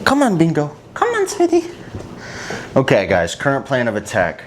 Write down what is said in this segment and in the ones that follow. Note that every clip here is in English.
Come on, Bingo. Come on, sweetie. Okay, guys, current plan of attack.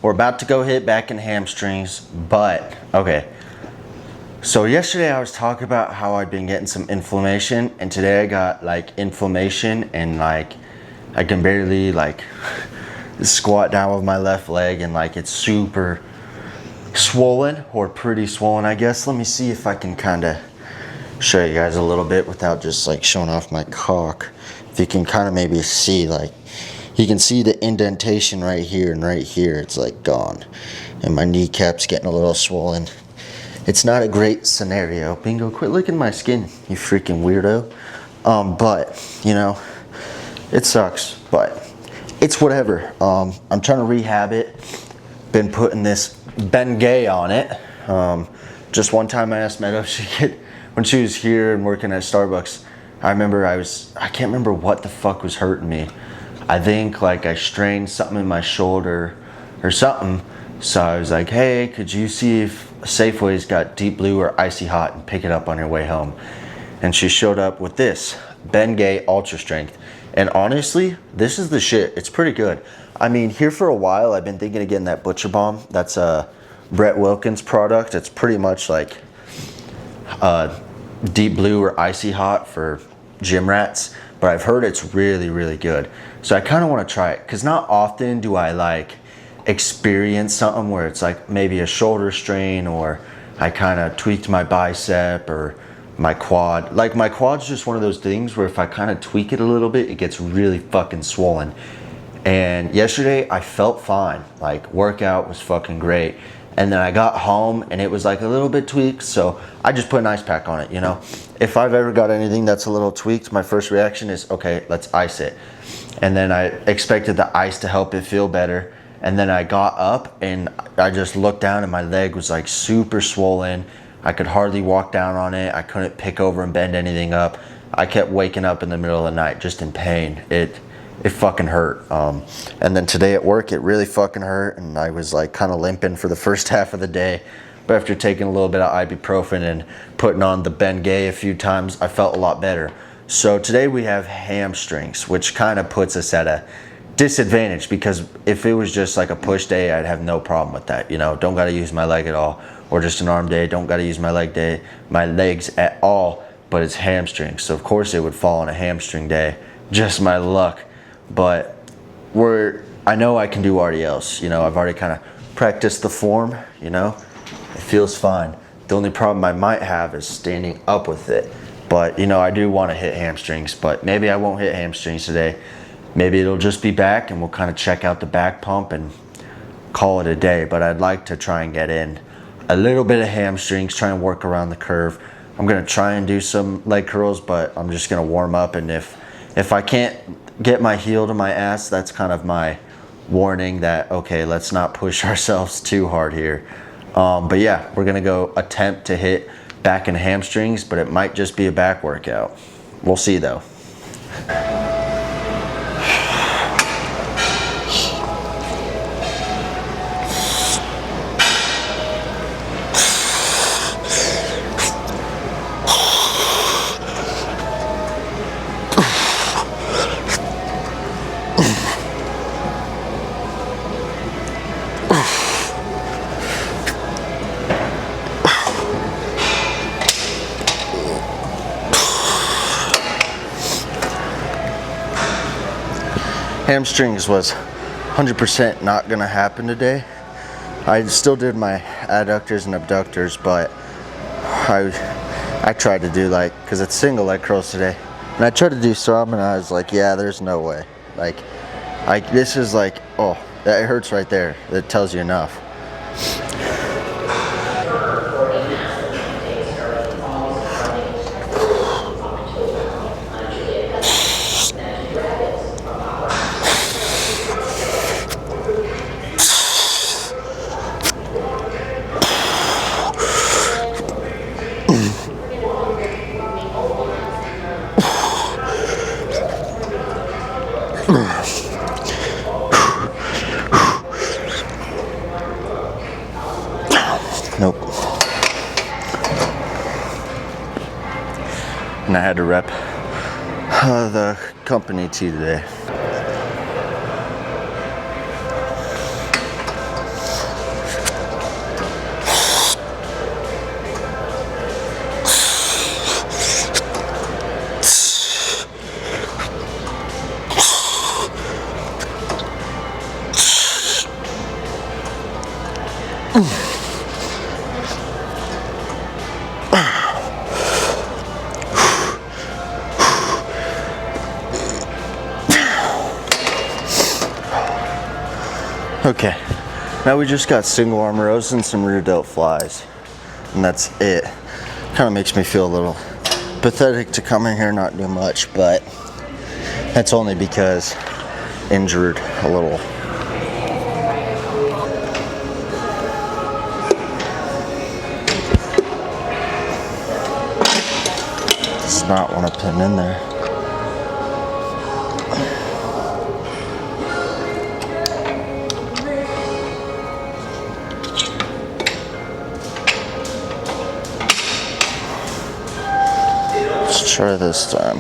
We're about to go hit back in hamstrings, but, okay. So yesterday I was talking about how I'd been getting some inflammation, and today I got like inflammation and like I can barely like squat down with my left leg, and like it's super swollen, or pretty swollen, I guess. Let me see if I can kind of show you guys a little bit without just like showing off my cock. If you can kind of maybe see, like, you can see the indentation right here, and right here it's like gone, and my kneecap's getting a little swollen. It's not a great scenario. Bingo, quit licking my skin, you freaking weirdo. But you know, it sucks, but it's whatever. I'm trying to rehab it. Been putting this Bengay on it. Just one time I asked Meadow when she was here and working at Starbucks. I remember I can't remember what the fuck was hurting me. I think like I strained something in my shoulder or something. So I was like, hey, could you see if Safeway's got Deep Blue or Icy Hot and pick it up on your way home? And she showed up with this Bengay Ultra Strength. And honestly, this is the shit. It's pretty good. I mean, here for a while, I've been thinking of getting that Butcher Balm. That's a Brett Wilkins product. It's pretty much like Deep Blue or Icy Hot for gym rats. But I've heard it's really, really good. So I kind of want to try it, because not often do I like experience something where it's like maybe a shoulder strain, or I kind of tweaked my bicep or my quad. Like my quad's just one of those things where if I kind of tweak it a little bit, it gets really fucking swollen. And yesterday I felt fine. Like workout was fucking great. And then I got home and it was like a little bit tweaked, so I just put an ice pack on it, you know. If I've ever got anything that's a little tweaked, my first reaction is, okay, let's ice it. And then I expected the ice to help it feel better. And then I got up and I just looked down and my leg was like super swollen. I could hardly walk down on it. I couldn't pick over and bend anything up. I kept waking up in the middle of the night just in pain. It fucking hurt. And then today at work, it really fucking hurt. And I was like kind of limping for the first half of the day. But after taking a little bit of ibuprofen and putting on the Bengay a few times, I felt a lot better. So today we have hamstrings, which kind of puts us at a disadvantage, because if it was just like a push day, I'd have no problem with that. You know, don't got to use my leg at all. Or just an arm day, don't got to use my legs at all. But it's hamstrings, so of course it would fall on a hamstring day. Just my luck. But I know I can do RDLs. You know, I've already kind of practiced the form. You know, it feels fine. The only problem I might have is standing up with it. But you know, I do want to hit hamstrings. But maybe I won't hit hamstrings today. Maybe it'll just be back, and we'll kind of check out the back pump and call it a day. But I'd like to try and get in a little bit of hamstrings, try and work around the curve. I'm gonna try and do some leg curls, but I'm just gonna warm up. And if I can't get my heel to my ass, that's kind of my warning that, okay, let's not push ourselves too hard here. But yeah, we're gonna go attempt to hit back and hamstrings, but it might just be a back workout. We'll see though. Hamstrings was 100% not gonna happen today. I still did my adductors and abductors, but I tried to do like, because it's single leg curls today, and I tried to do some, and I was like, yeah, there's no way. Like this is like, oh, it hurts right there. That tells you enough. Nope. And I had to rep The company tea today. Okay, now we just got single arm rows and some rear delt flies, and that's it. Kind of makes me feel a little pathetic to come in here and not do much, but that's only because injured a little. Does not want to pin in there. Let's try this time.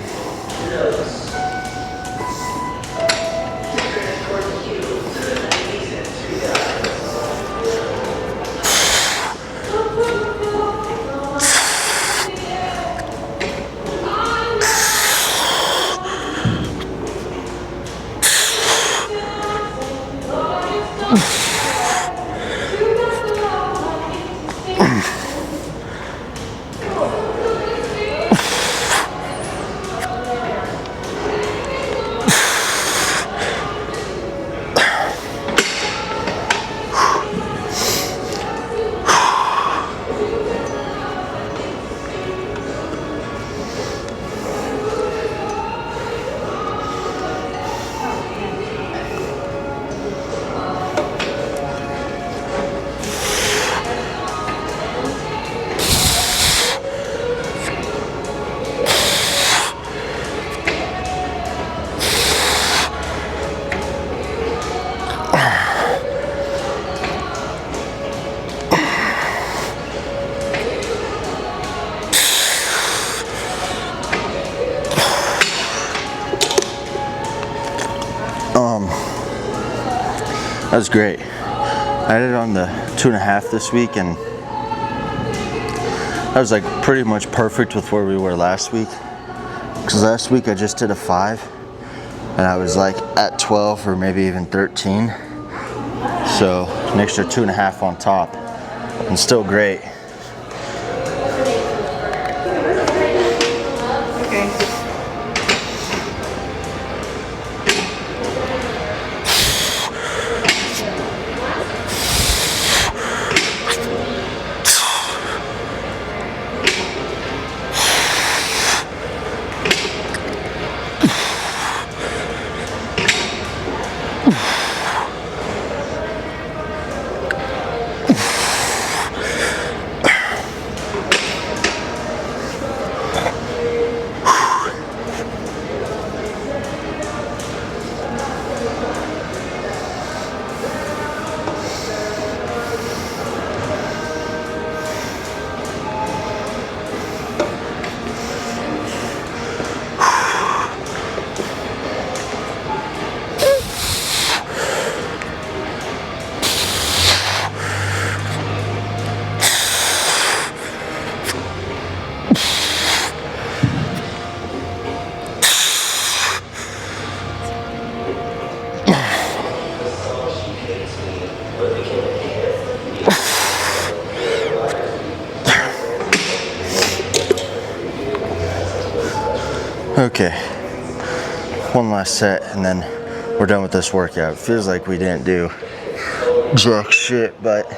That was great. I did it on the 2.5 this week, and that was like pretty much perfect with where we were last week. Because last week I just did a 5, and I was like at 12 or maybe even 13. So an extra 2.5 on top, and still great. Okay, one last set and then we're done with this workout. It feels like we didn't do jack shit, but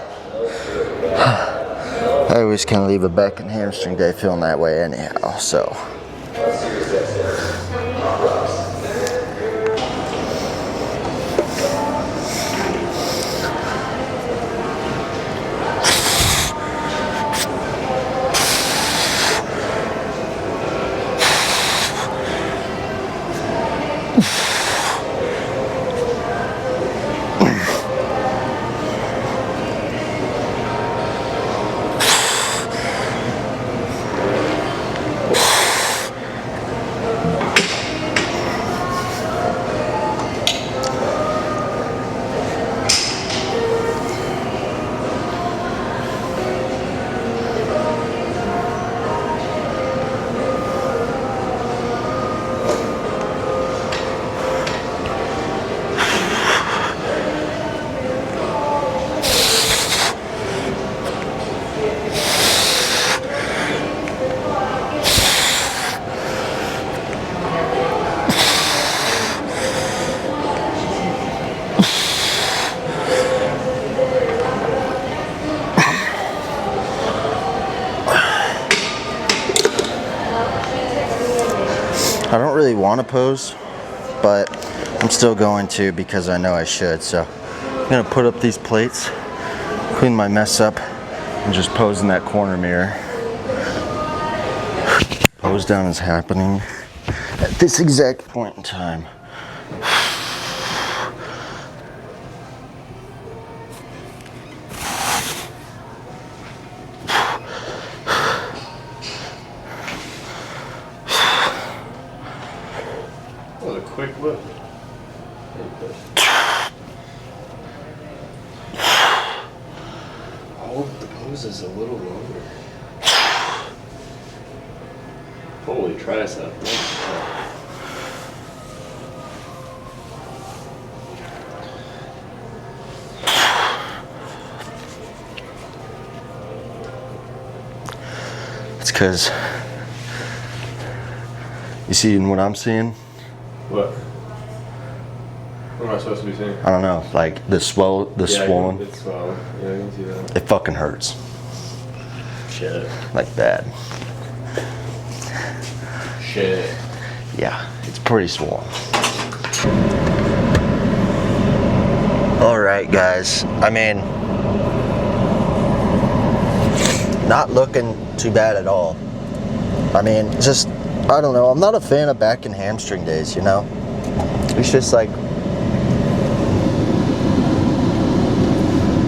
I always kind of leave a back and hamstring day feeling that way anyhow, so. really want to pose, but I'm still going to because I know I should. So I'm gonna put up these plates, clean my mess up, and just pose in that corner mirror. Pose down is happening at this exact point in time. What a quick whip. Hold the poses a little longer. Holy tricep. It's because you see what I'm seeing? What? What am I supposed to be seeing? I don't know, like the swollen. It's swollen. Yeah, I can see that. It fucking hurts. Shit. Like bad. Shit. Yeah, it's pretty swollen. All right, guys. I mean, not looking too bad at all. I mean, just, I don't know. I'm not a fan of back and hamstring days, you know? It's just like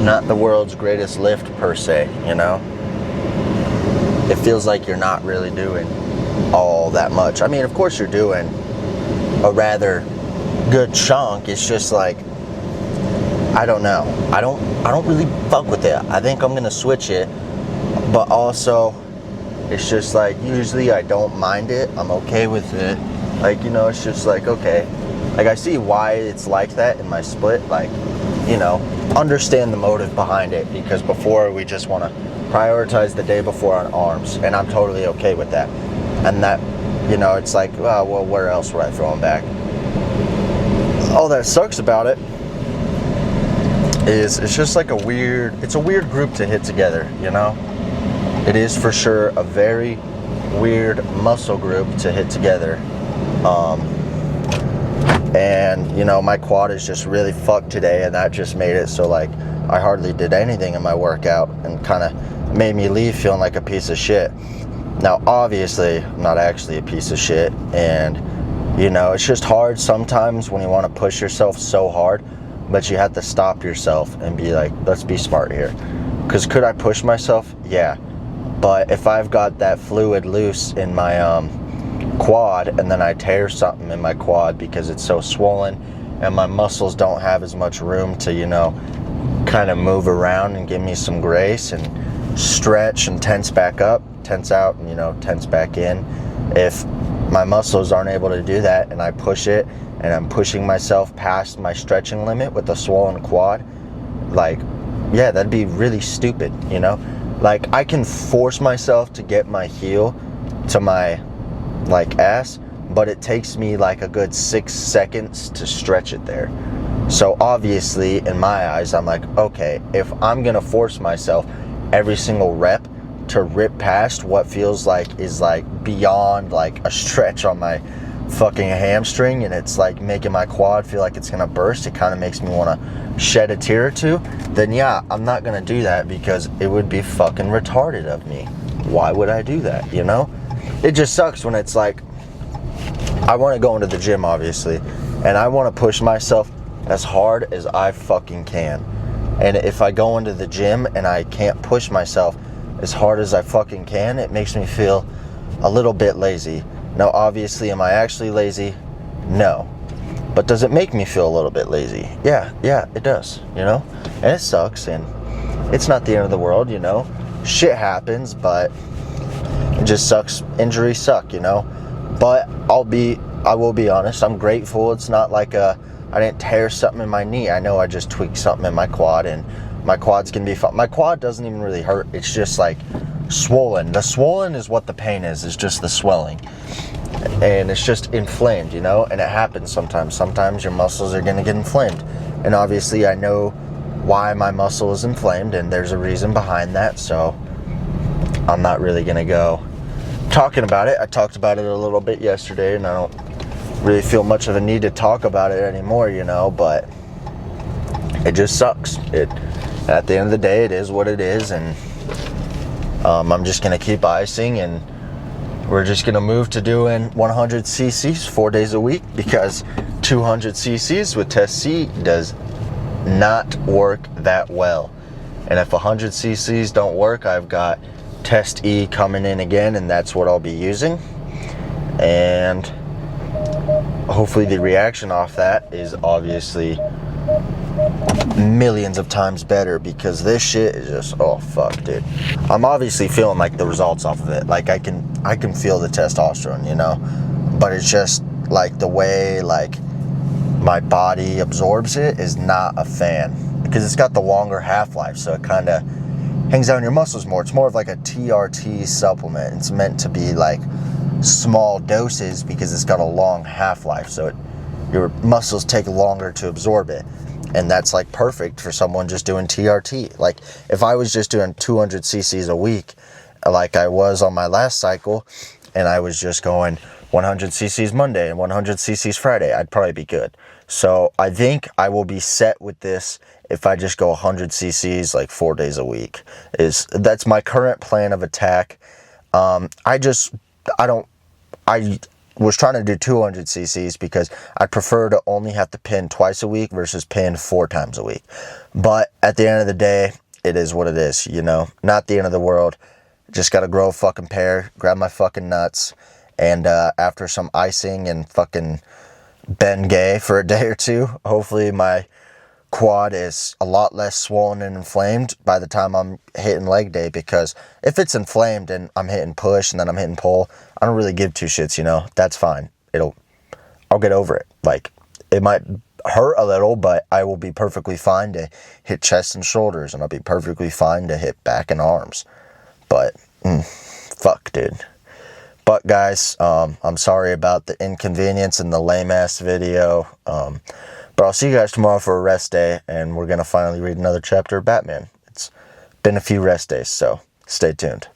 not the world's greatest lift per se, you know? It feels like you're not really doing all that much. I mean, of course you're doing a rather good chunk. It's just like, I don't know. I don't really fuck with it. I think I'm gonna switch it, but also it's just like, usually I don't mind it. I'm okay with it. Like, you know, it's just like, okay. Like, I see why it's like that in my split. Like, you know, understand the motive behind it, because before we just want to prioritize the day before on arms, and I'm totally okay with that. And that, you know, it's like, well, where else would I throw them back? All that sucks about it is it's just like it's a weird group to hit together, you know? It is for sure a very weird muscle group to hit together. And, you know, my quad is just really fucked today, and that just made it so, like, I hardly did anything in my workout and kind of made me leave feeling like a piece of shit. Now, obviously, I'm not actually a piece of shit, and, you know, it's just hard sometimes when you want to push yourself so hard, but you have to stop yourself and be like, let's be smart here. Because could I push myself? Yeah. But if I've got that fluid loose in my quad, and then I tear something in my quad because it's so swollen and my muscles don't have as much room to, you know, kind of move around and give me some grace and stretch and tense back up, tense out, and, you know, tense back in. If my muscles aren't able to do that and I push it and I'm pushing myself past my stretching limit with a swollen quad, like, yeah, that'd be really stupid, you know? Like, I can force myself to get my heel to my, like, ass, but it takes me like a good 6 seconds to stretch it there. So obviously, in my eyes, I'm like, okay, if I'm gonna force myself every single rep to rip past what feels like is like beyond like a stretch on my fucking hamstring, and it's like making my quad feel like it's gonna burst, it kind of makes me want to shed a tear or two, then yeah, I'm not gonna do that, because it would be fucking retarded of me. Why would I do that, you know? It just sucks when it's like, I want to go into the gym, obviously, and I want to push myself as hard as I fucking can. And if I go into the gym and I can't push myself as hard as I fucking can, it makes me feel a little bit lazy. Now, obviously, am I actually lazy? No. But does it make me feel a little bit lazy? Yeah, it does, you know? And it sucks, and it's not the end of the world, you know? Shit happens, but it just sucks. Injuries suck, you know? But I will be honest, I'm grateful. It's not like I didn't tear something in my knee. I know I just tweaked something in my quad, and my quad's gonna be fine. My quad doesn't even really hurt. It's just like swollen. The swollen is what the pain is just the swelling. And it's just inflamed, you know? And it happens sometimes. Sometimes your muscles are gonna get inflamed. And obviously I know why my muscle is inflamed, and there's a reason behind that, so I'm not really gonna go talking about it. I talked about it a little bit yesterday, and I don't really feel much of a need to talk about it anymore, you know, but it just sucks. At the end of the day, it is what it is, and I'm just gonna keep icing, and we're just gonna move to doing 100 cc's 4 days a week, because 200 cc's with test C does not work that well. And if 100 cc's don't work, I've got test E coming in again, and that's what I'll be using. And hopefully the reaction off that is obviously millions of times better, because this shit is just, oh fuck, dude. I'm obviously feeling like the results off of it. Like I can feel the testosterone, you know, but it's just like the way like my body absorbs it is not a fan, because it's got the longer half-life, so it kind of hangs out in your muscles more. It's more of like a TRT supplement. It's meant to be like small doses because it's got a long half-life, so your muscles take longer to absorb it. And that's like perfect for someone just doing TRT. Like if I was just doing 200 cc's a week, like I was on my last cycle, and I was just going 100 cc's Monday and 100 cc's Friday, I'd probably be good. So I think I will be set with this if I just go 100 cc's like 4 days a week. That's my current plan of attack. I was trying to do 200 cc's because I prefer to only have to pin twice a week versus pin 4 times a week. But at the end of the day, it is what it is, you know, not the end of the world. Just got to grow a fucking pair, grab my fucking nuts, and after some icing and fucking Bengay for a day or two, hopefully my quad is a lot less swollen and inflamed by the time I'm hitting leg day. Because if it's inflamed and I'm hitting push and then I'm hitting pull, I don't really give two shits, you know. That's fine. I'll get over it. Like, it might hurt a little, but I will be perfectly fine to hit chest and shoulders, and I'll be perfectly fine to hit back and arms. But fuck, dude. But guys, I'm sorry about the inconvenience and the lame ass video. But I'll see you guys tomorrow for a rest day, and we're gonna finally read another chapter of Batman. It's been a few rest days, so stay tuned.